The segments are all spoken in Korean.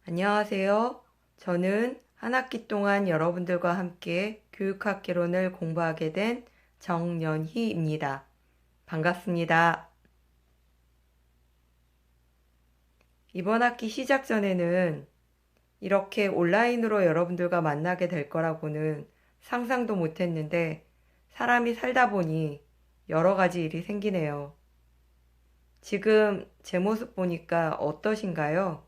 안녕하세요. 저는 한 학기 동안 여러분들과 함께 교육학개론을 공부하게 된 정연희입니다. 반갑습니다. 이번 학기 시작 전에는 이렇게 온라인으로 여러분들과 만나게 될 거라고는 상상도 못했는데 사람이 살다 보니 여러 가지 일이 생기네요. 지금 제 모습 보니까 어떠신가요?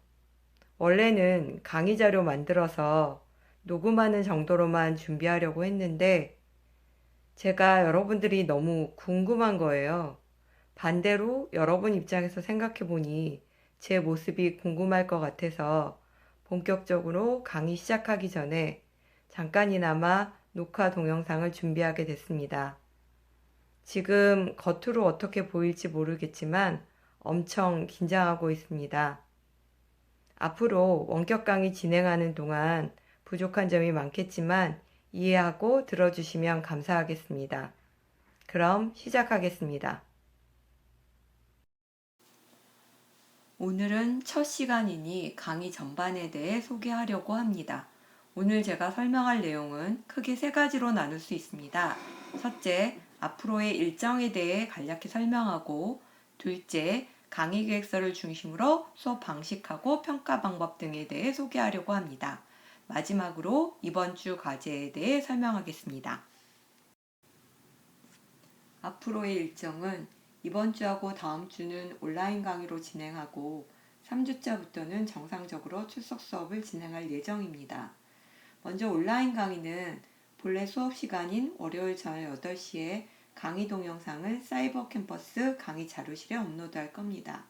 원래는 강의 자료 만들어서 녹음하는 정도로만 준비하려고 했는데 제가 여러분들이 너무 궁금한 거예요. 반대로 여러분 입장에서 생각해 보니 제 모습이 궁금할 것 같아서 본격적으로 강의 시작하기 전에 잠깐이나마 녹화 동영상을 준비하게 됐습니다. 지금 겉으로 어떻게 보일지 모르겠지만 엄청 긴장하고 있습니다. 앞으로 원격 강의 진행하는 동안 부족한 점이 많겠지만 이해하고 들어주시면 감사하겠습니다. 그럼 시작하겠습니다. 오늘은 첫 시간이니 강의 전반에 대해 소개하려고 합니다. 오늘 제가 설명할 내용은 크게 세 가지로 나눌 수 있습니다. 첫째, 앞으로의 일정에 대해 간략히 설명하고, 둘째, 강의 계획서를 중심으로 수업 방식하고 평가 방법 등에 대해 소개하려고 합니다. 마지막으로 이번 주 과제에 대해 설명하겠습니다. 앞으로의 일정은 이번 주하고 다음 주는 온라인 강의로 진행하고 3주차부터는 정상적으로 출석 수업을 진행할 예정입니다. 먼저 온라인 강의는 본래 수업 시간인 월요일 저녁 8시에 강의 동영상을 사이버 캠퍼스 강의 자료실에 업로드할 겁니다.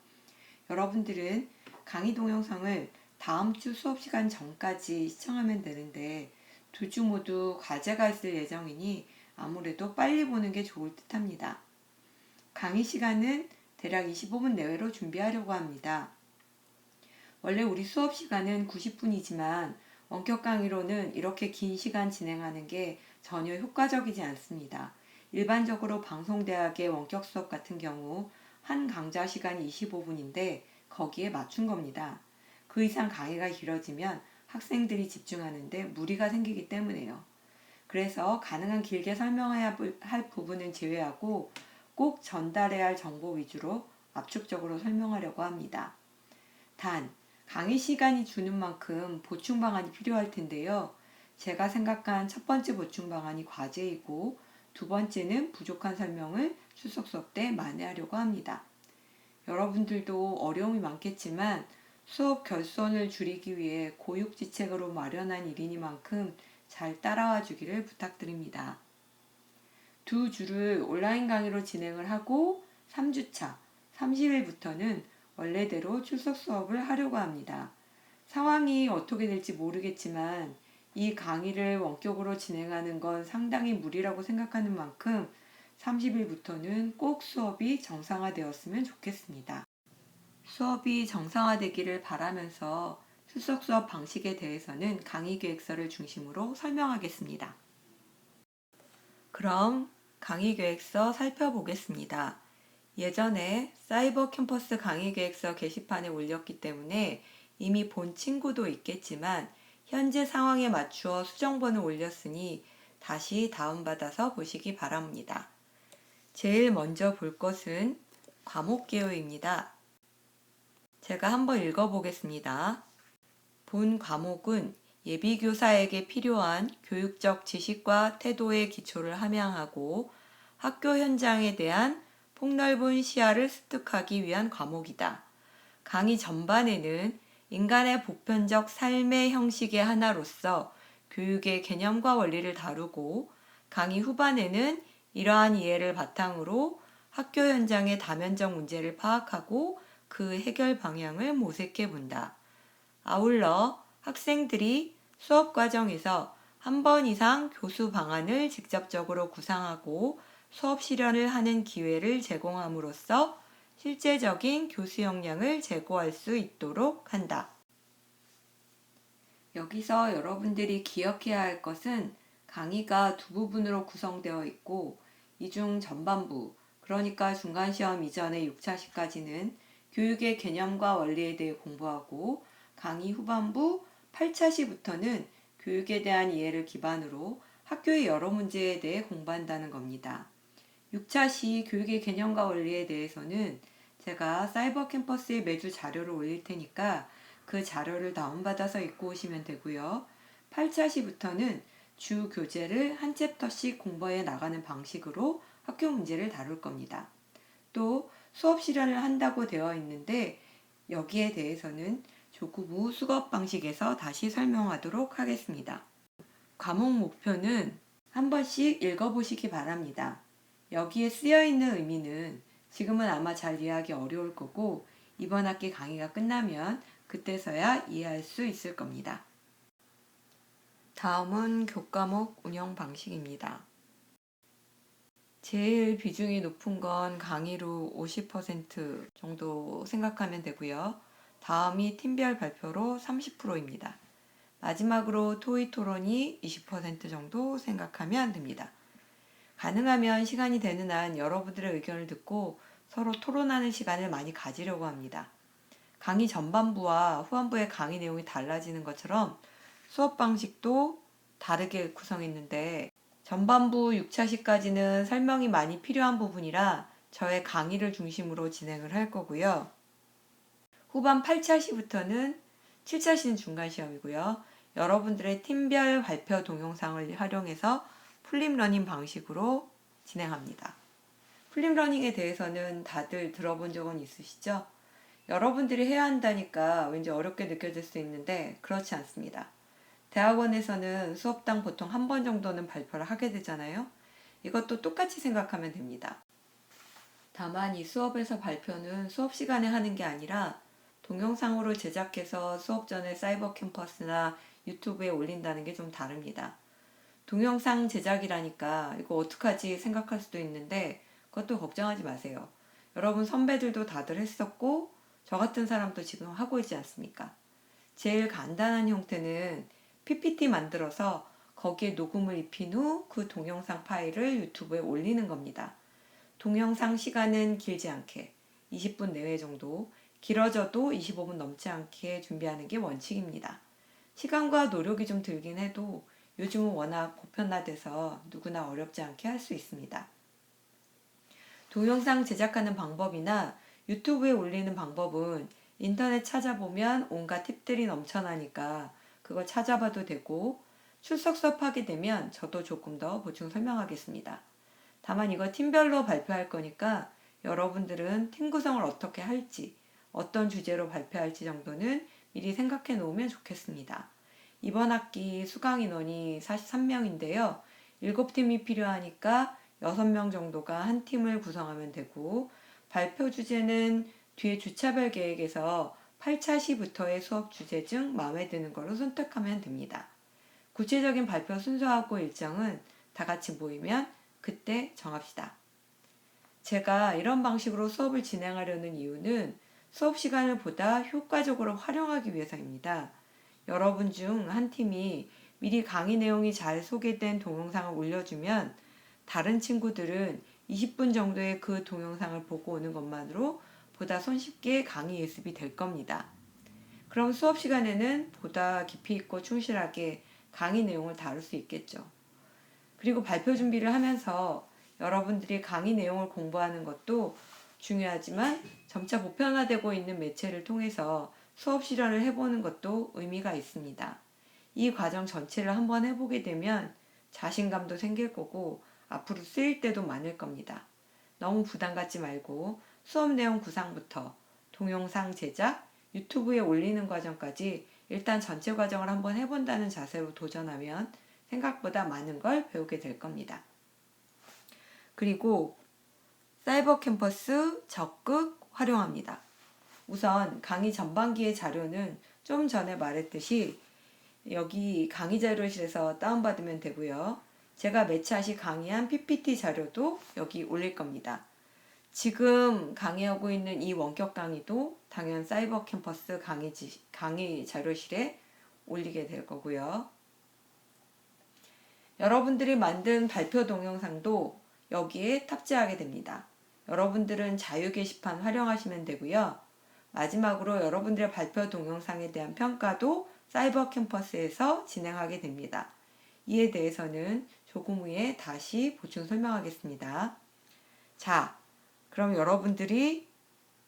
여러분들은 강의 동영상을 다음 주 수업 시간 전까지 시청하면 되는데 두 주 모두 과제가 있을 예정이니 아무래도 빨리 보는 게 좋을 듯 합니다. 강의 시간은 대략 25분 내외로 준비하려고 합니다. 원래 우리 수업 시간은 90분이지만 원격 강의로는 이렇게 긴 시간 진행하는 게 전혀 효과적이지 않습니다. 일반적으로 방송대학의 원격 수업 같은 경우 한 강좌 시간이 25분인데 거기에 맞춘 겁니다. 그 이상 강의가 길어지면 학생들이 집중하는데 무리가 생기기 때문에요. 그래서 가능한 길게 설명해야 할 부분은 제외하고 꼭 전달해야 할 정보 위주로 압축적으로 설명하려고 합니다. 단, 강의 시간이 주는 만큼 보충 방안이 필요할 텐데요. 제가 생각한 첫 번째 보충 방안이 과제이고 두 번째는 부족한 설명을 출석 수업 때 만회하려고 합니다. 여러분들도 어려움이 많겠지만 수업 결손을 줄이기 위해 고육지책으로 마련한 일이니만큼 잘 따라와 주기를 부탁드립니다. 두 주를 온라인 강의로 진행을 하고 3주차 30일부터는 원래대로 출석 수업을 하려고 합니다. 상황이 어떻게 될지 모르겠지만 이 강의를 원격으로 진행하는 건 상당히 무리라고 생각하는 만큼 30일부터는 꼭 수업이 정상화되었으면 좋겠습니다. 수업이 정상화되기를 바라면서 출석 수업 방식에 대해서는 강의 계획서를 중심으로 설명하겠습니다. 그럼 강의 계획서 살펴보겠습니다. 예전에 사이버 캠퍼스 강의 계획서 게시판에 올렸기 때문에 이미 본 친구도 있겠지만 현재 상황에 맞추어 수정본을 올렸으니 다시 다운받아서 보시기 바랍니다. 제일 먼저 볼 것은 과목 개요입니다. 제가 한번 읽어보겠습니다. 본 과목은 예비교사에게 필요한 교육적 지식과 태도의 기초를 함양하고 학교 현장에 대한 폭넓은 시야를 습득하기 위한 과목이다. 강의 전반에는 인간의 보편적 삶의 형식의 하나로서 교육의 개념과 원리를 다루고 강의 후반에는 이러한 이해를 바탕으로 학교 현장의 다면적 문제를 파악하고 그 해결 방향을 모색해 본다. 아울러 학생들이 수업 과정에서 한 번 이상 교수 방안을 직접적으로 구상하고 수업 실현을 하는 기회를 제공함으로써 실제적인 교수 역량을 제고할 수 있도록 한다. 여기서 여러분들이 기억해야 할 것은 강의가 두 부분으로 구성되어 있고 이 중 전반부, 그러니까 중간시험 이전의 6차시까지는 교육의 개념과 원리에 대해 공부하고 강의 후반부 8차시부터는 교육에 대한 이해를 기반으로 학교의 여러 문제에 대해 공부한다는 겁니다. 6차시 교육의 개념과 원리에 대해서는 제가 사이버 캠퍼스에 매주 자료를 올릴 테니까 그 자료를 다운받아서 읽고 오시면 되고요. 8차시부터는 주 교재를 한 챕터씩 공부해 나가는 방식으로 학교 문제를 다룰 겁니다. 또 수업 실현을 한다고 되어 있는데 여기에 대해서는 조금 후 수업 방식에서 다시 설명하도록 하겠습니다. 과목 목표는 한 번씩 읽어보시기 바랍니다. 여기에 쓰여있는 의미는 지금은 아마 잘 이해하기 어려울 거고 이번 학기 강의가 끝나면 그때서야 이해할 수 있을 겁니다. 다음은 교과목 운영 방식입니다. 제일 비중이 높은 건 강의로 50% 정도 생각하면 되고요. 다음이 팀별 발표로 30%입니다. 마지막으로 토의 토론이 20% 정도 생각하면 됩니다. 가능하면 시간이 되는 한 여러분들의 의견을 듣고 서로 토론하는 시간을 많이 가지려고 합니다. 강의 전반부와 후반부의 강의 내용이 달라지는 것처럼 수업 방식도 다르게 구성했는데 전반부 6차시까지는 설명이 많이 필요한 부분이라 저의 강의를 중심으로 진행을 할 거고요. 후반 8차시부터는 7차시는 중간시험이고요. 여러분들의 팀별 발표 동영상을 활용해서 플립러닝 방식으로 진행합니다. 플립러닝에 대해서는 다들 들어본 적은 있으시죠? 여러분들이 해야 한다니까 왠지 어렵게 느껴질 수 있는데 그렇지 않습니다. 대학원에서는 수업당 보통 한 번 정도는 발표를 하게 되잖아요. 이것도 똑같이 생각하면 됩니다. 다만 이 수업에서 발표는 수업 시간에 하는 게 아니라 동영상으로 제작해서 수업 전에 사이버 캠퍼스나 유튜브에 올린다는 게 좀 다릅니다. 동영상 제작이라니까 이거 어떡하지 생각할 수도 있는데 그것도 걱정하지 마세요. 여러분 선배들도 다들 했었고 저 같은 사람도 지금 하고 있지 않습니까? 제일 간단한 형태는 PPT 만들어서 거기에 녹음을 입힌 후 그 동영상 파일을 유튜브에 올리는 겁니다. 동영상 시간은 길지 않게 20분 내외 정도, 길어져도 25분 넘지 않게 준비하는 게 원칙입니다. 시간과 노력이 좀 들긴 해도 요즘은 워낙 보편화돼서 누구나 어렵지 않게 할 수 있습니다. 동영상 제작하는 방법이나 유튜브에 올리는 방법은 인터넷 찾아보면 온갖 팁들이 넘쳐나니까 그거 찾아봐도 되고 출석 수업하게 되면 저도 조금 더 보충 설명하겠습니다. 다만 이거 팀별로 발표할 거니까 여러분들은 팀 구성을 어떻게 할지 어떤 주제로 발표할지 정도는 미리 생각해 놓으면 좋겠습니다. 이번 학기 수강 인원이 43명인데요. 7팀이 필요하니까 6명 정도가 한 팀을 구성하면 되고 발표 주제는 뒤에 주차별 계획에서 8차시부터의 수업 주제 중 마음에 드는 걸로 선택하면 됩니다. 구체적인 발표 순서하고 일정은 다 같이 모이면 그때 정합시다. 제가 이런 방식으로 수업을 진행하려는 이유는 수업 시간을 보다 효과적으로 활용하기 위해서입니다. 여러분 중 한 팀이 미리 강의 내용이 잘 소개된 동영상을 올려주면 다른 친구들은 20분 정도의 그 동영상을 보고 오는 것만으로 보다 손쉽게 강의 예습이 될 겁니다. 그럼 수업 시간에는 보다 깊이 있고 충실하게 강의 내용을 다룰 수 있겠죠. 그리고 발표 준비를 하면서 여러분들이 강의 내용을 공부하는 것도 중요하지만 점차 보편화되고 있는 매체를 통해서 수업 실현을 해보는 것도 의미가 있습니다. 이 과정 전체를 한번 해보게 되면 자신감도 생길 거고 앞으로 쓰일 때도 많을 겁니다. 너무 부담 갖지 말고 수업 내용 구상부터 동영상 제작, 유튜브에 올리는 과정까지 일단 전체 과정을 한번 해본다는 자세로 도전하면 생각보다 많은 걸 배우게 될 겁니다. 그리고 사이버 캠퍼스 적극 활용합니다. 우선 강의 전반기의 자료는 좀 전에 말했듯이 여기 강의 자료실에서 다운받으면 되고요. 제가 매차 시 강의한 PPT 자료도 여기 올릴 겁니다. 지금 강의하고 있는 이 원격 강의도 당연 사이버 캠퍼스 강의 자료실에 올리게 될 거고요. 여러분들이 만든 발표 동영상도 여기에 탑재하게 됩니다. 여러분들은 자유 게시판 활용하시면 되고요. 마지막으로 여러분들의 발표 동영상에 대한 평가도 사이버 캠퍼스에서 진행하게 됩니다. 이에 대해서는 조금 후에 다시 보충 설명하겠습니다. 자, 그럼 여러분들이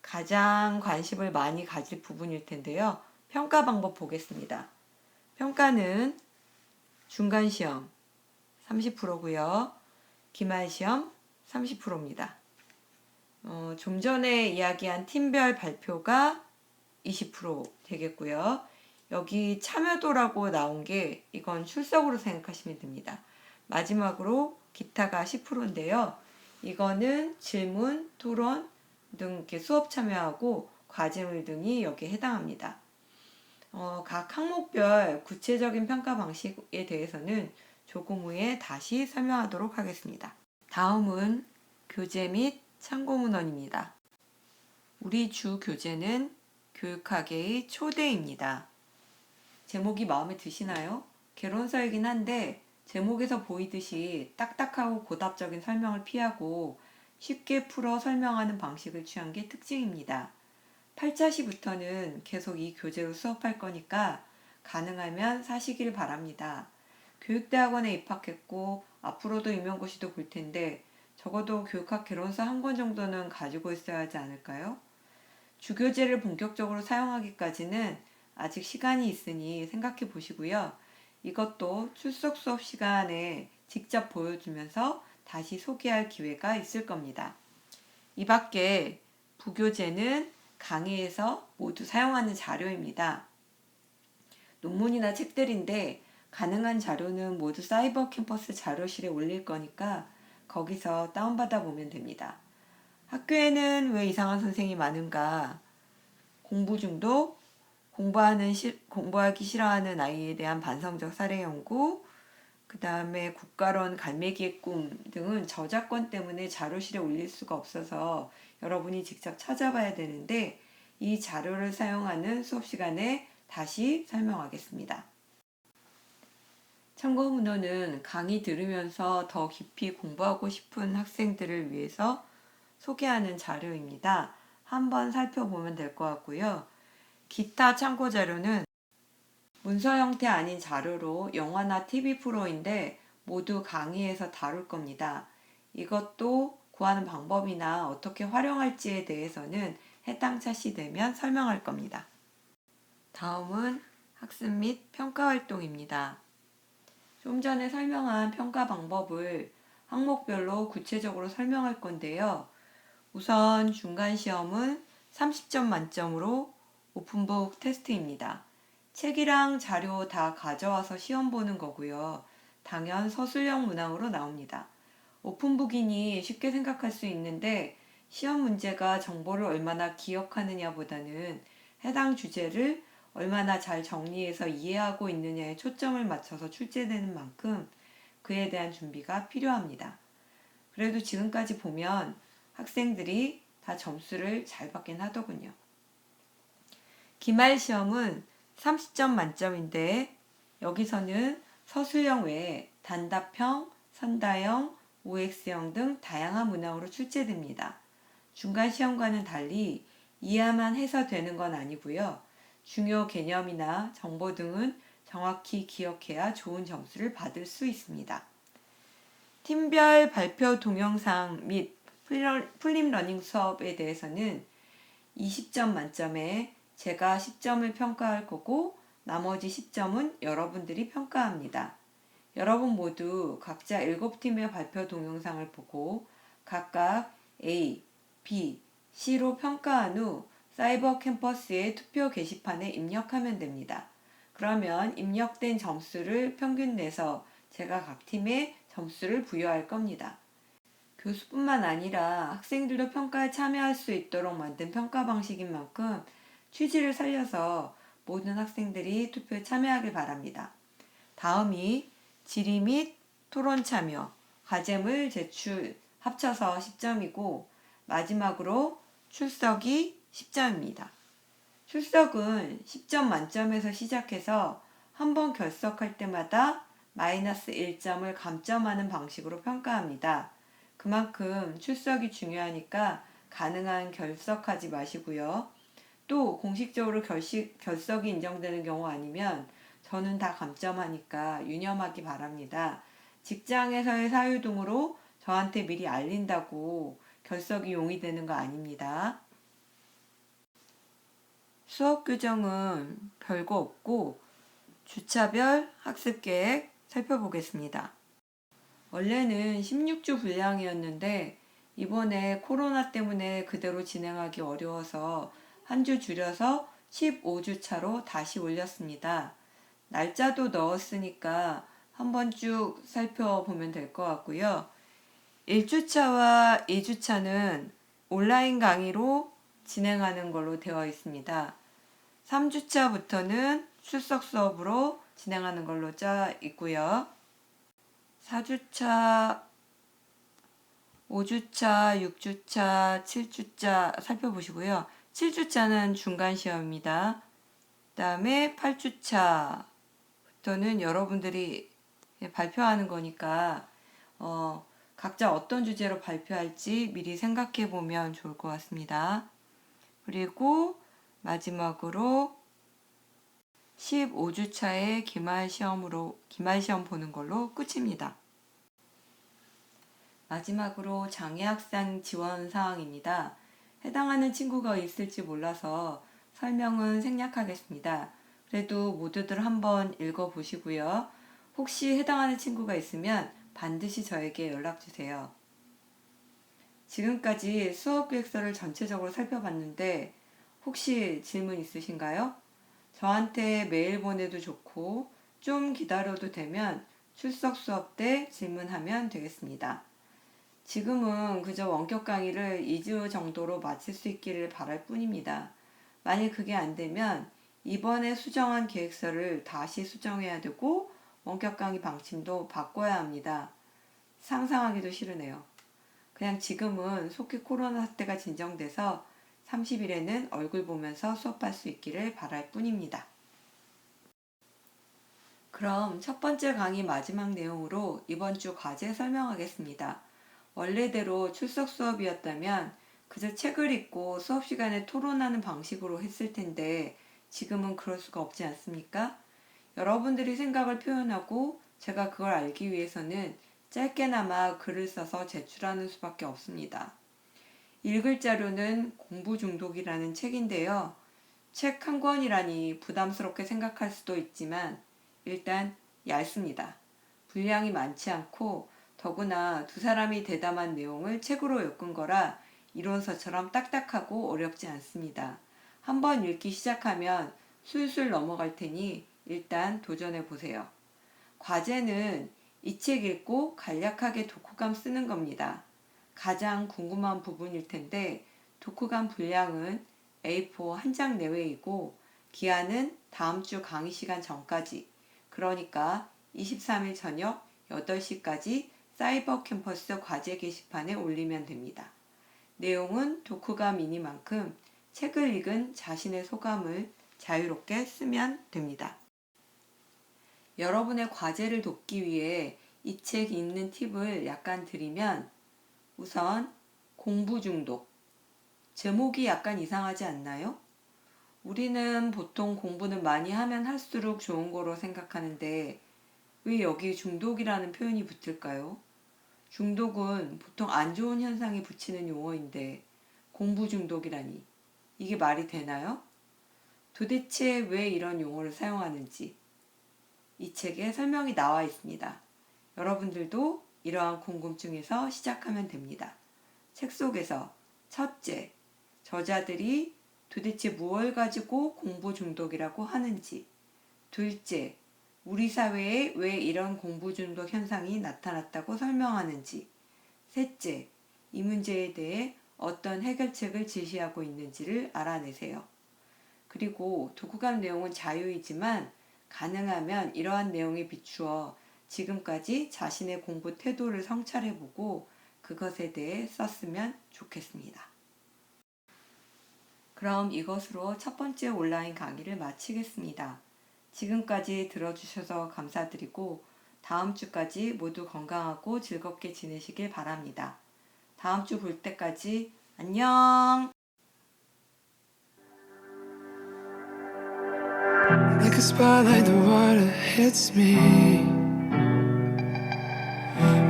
가장 관심을 많이 가질 부분일 텐데요. 평가 방법 보겠습니다. 평가는 중간시험 30%고요. 기말시험 30%입니다. 좀 전에 이야기한 팀별 발표가 20% 되겠고요. 여기 참여도라고 나온 게 이건 출석으로 생각하시면 됩니다. 마지막으로 기타가 10%인데요. 이거는 질문, 토론 등 이렇게 수업 참여하고 과제물 등이 여기에 해당합니다. 각 항목별 구체적인 평가 방식에 대해서는 조금 후에 다시 설명하도록 하겠습니다. 다음은 교재 및 참고문헌입니다. 우리 주 교재는 교육학계의 초대입니다. 제목이 마음에 드시나요? 개론서이긴 한데 제목에서 보이듯이 딱딱하고 고답적인 설명을 피하고 쉽게 풀어 설명하는 방식을 취한 게 특징입니다. 8차시부터는 계속 이 교재로 수업할 거니까 가능하면 사시길 바랍니다. 교육대학원에 입학했고 앞으로도 임용고시도 볼 텐데 적어도 교육학 개론서 한 권 정도는 가지고 있어야 하지 않을까요? 주교재를 본격적으로 사용하기까지는 아직 시간이 있으니 생각해 보시고요. 이것도 출석 수업 시간에 직접 보여주면서 다시 소개할 기회가 있을 겁니다. 이 밖에 부교재는 강의에서 모두 사용하는 자료입니다. 논문이나 책들인데 가능한 자료는 모두 사이버 캠퍼스 자료실에 올릴 거니까 거기서 다운받아 보면 됩니다. 학교에는 왜 이상한 선생이 많은가? 공부 중독, 공부하기 싫어하는 아이에 대한 반성적 사례 연구, 그 다음에 국가론 갈매기의 꿈 등은 저작권 때문에 자료실에 올릴 수가 없어서 여러분이 직접 찾아봐야 되는데 이 자료를 사용하는 수업 시간에 다시 설명하겠습니다. 참고 문헌은 강의 들으면서 더 깊이 공부하고 싶은 학생들을 위해서 소개하는 자료입니다. 한번 살펴보면 될 것 같고요. 기타 참고 자료는 문서 형태 아닌 자료로 영화나 TV 프로인데 모두 강의에서 다룰 겁니다. 이것도 구하는 방법이나 어떻게 활용할지에 대해서는 해당 차시 되면 설명할 겁니다. 다음은 학습 및 평가 활동입니다. 좀 전에 설명한 평가 방법을 항목별로 구체적으로 설명할 건데요. 우선 중간시험은 30점 만점으로 오픈북 테스트입니다. 책이랑 자료 다 가져와서 시험 보는 거고요. 당연 서술형 문항으로 나옵니다. 오픈북이니 쉽게 생각할 수 있는데 시험 문제가 정보를 얼마나 기억하느냐보다는 해당 주제를 얼마나 잘 정리해서 이해하고 있느냐에 초점을 맞춰서 출제되는 만큼 그에 대한 준비가 필요합니다. 그래도 지금까지 보면 학생들이 다 점수를 잘 받긴 하더군요. 기말시험은 30점 만점인데 여기서는 서술형 외에 단답형, 선다형, OX형 등 다양한 문항으로 출제됩니다. 중간시험과는 달리 이해만 해서 되는 건 아니고요. 중요 개념이나 정보 등은 정확히 기억해야 좋은 점수를 받을 수 있습니다. 팀별 발표 동영상 및 플립러닝 수업에 대해서는 20점 만점에 제가 10점을 평가할 거고 나머지 10점은 여러분들이 평가합니다. 여러분 모두 각자 7팀의 발표 동영상을 보고 각각 A, B, C로 평가한 후 사이버 캠퍼스의 투표 게시판에 입력하면 됩니다. 그러면 입력된 점수를 평균 내서 제가 각 팀에 점수를 부여할 겁니다. 교수뿐만 아니라 학생들도 평가에 참여할 수 있도록 만든 평가 방식인 만큼 취지를 살려서 모든 학생들이 투표에 참여하길 바랍니다. 다음이 질의 및 토론 참여, 과제물 제출 합쳐서 10점이고 마지막으로 출석이 10점입니다. 출석은 10점 만점에서 시작해서 한 번 결석할 때마다 마이너스 1점을 감점하는 방식으로 평가합니다. 그만큼 출석이 중요하니까 가능한 결석하지 마시고요. 또 공식적으로 결석이 인정되는 경우 아니면 저는 다 감점하니까 유념하기 바랍니다. 직장에서의 사유 등으로 저한테 미리 알린다고 결석이 용이되는 거 아닙니다. 수업 규정은 별거 없고 주차별 학습 계획 살펴보겠습니다. 원래는 16주 분량이었는데 이번에 코로나 때문에 그대로 진행하기 어려워서 한 주 줄여서 15주 차로 다시 올렸습니다. 날짜도 넣었으니까 한번 쭉 살펴보면 될 것 같고요. 1주차와 2주차는 온라인 강의로 진행하는 걸로 되어 있습니다. 3주차부터는 출석 수업으로 진행하는 걸로 짜 있고요. 4주차, 5주차, 6주차, 7주차 살펴보시고요. 7주차는 중간 시험입니다. 그 다음에 8주차부터는 여러분들이 발표하는 거니까 각자 어떤 주제로 발표할지 미리 생각해 보면 좋을 것 같습니다. 그리고 마지막으로 15주차의 기말 시험 보는 걸로 끝입니다. 마지막으로 장애학생 지원 사항입니다. 해당하는 친구가 있을지 몰라서 설명은 생략하겠습니다. 그래도 모두들 한번 읽어보시고요. 혹시 해당하는 친구가 있으면 반드시 저에게 연락주세요. 지금까지 수업계획서를 전체적으로 살펴봤는데 혹시 질문 있으신가요? 저한테 메일 보내도 좋고 좀 기다려도 되면 출석 수업 때 질문하면 되겠습니다. 지금은 그저 원격 강의를 2주 정도로 마칠 수 있기를 바랄 뿐입니다. 만일 그게 안 되면 이번에 수정한 계획서를 다시 수정해야 되고 원격 강의 방침도 바꿔야 합니다. 상상하기도 싫으네요. 그냥 지금은 속히 코로나 사태가 진정돼서 30일에는 얼굴 보면서 수업할 수 있기를 바랄 뿐입니다. 그럼 첫 번째 강의 마지막 내용으로 이번 주 과제 설명하겠습니다. 원래대로 출석 수업이었다면 그저 책을 읽고 수업 시간에 토론하는 방식으로 했을 텐데 지금은 그럴 수가 없지 않습니까? 여러분들이 생각을 표현하고 제가 그걸 알기 위해서는 짧게나마 글을 써서 제출하는 수밖에 없습니다. 읽을 자료는 공부 중독이라는 책인데요. 책 한 권이라니 부담스럽게 생각할 수도 있지만 일단 얇습니다. 분량이 많지 않고 더구나 두 사람이 대담한 내용을 책으로 엮은 거라 이론서처럼 딱딱하고 어렵지 않습니다. 한번 읽기 시작하면 술술 넘어갈 테니 일단 도전해 보세요. 과제는 이 책 읽고 간략하게 독후감 쓰는 겁니다. 가장 궁금한 부분일 텐데 독후감 분량은 A4 한 장 내외이고 기한은 다음 주 강의 시간 전까지, 그러니까 23일 저녁 8시까지 사이버 캠퍼스 과제 게시판에 올리면 됩니다. 내용은 독후감이니만큼 책을 읽은 자신의 소감을 자유롭게 쓰면 됩니다. 여러분의 과제를 돕기 위해 이 책 읽는 팁을 약간 드리면 우선 공부 중독. 제목이 약간 이상하지 않나요? 우리는 보통 공부는 많이 하면 할수록 좋은 거로 생각하는데 왜 여기 중독이라는 표현이 붙을까요? 중독은 보통 안 좋은 현상에 붙이는 용어인데 공부 중독이라니 이게 말이 되나요? 도대체 왜 이런 용어를 사용하는지 이 책에 설명이 나와 있습니다. 여러분들도 이러한 궁금증에서 시작하면 됩니다. 책 속에서 첫째, 저자들이 도대체 무엇을 가지고 공부 중독이라고 하는지, 둘째, 우리 사회에 왜 이런 공부 중독 현상이 나타났다고 설명하는지, 셋째, 이 문제에 대해 어떤 해결책을 제시하고 있는지를 알아내세요. 그리고 독후감 내용은 자유이지만 가능하면 이러한 내용에 비추어 지금까지 자신의 공부 태도를 성찰해보고 그것에 대해 썼으면 좋겠습니다. 그럼 이것으로 첫 번째 온라인 강의를 마치겠습니다. 지금까지 들어주셔서 감사드리고 다음 주까지 모두 건강하고 즐겁게 지내시길 바랍니다. 다음 주 볼 때까지 안녕! Like a spotlight, the water hits me.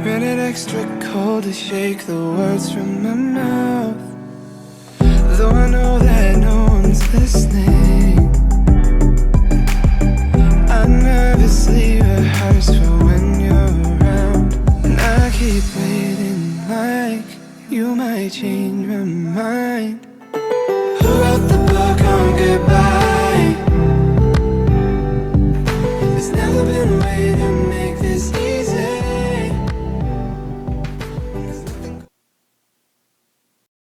Rented extra cold to shake the words from my mouth. Though I know that no one's listening, I nervously rehearse for when you're around. And I keep waiting like you might change my mind. Who wrote the book on goodbye? There's never been a way to make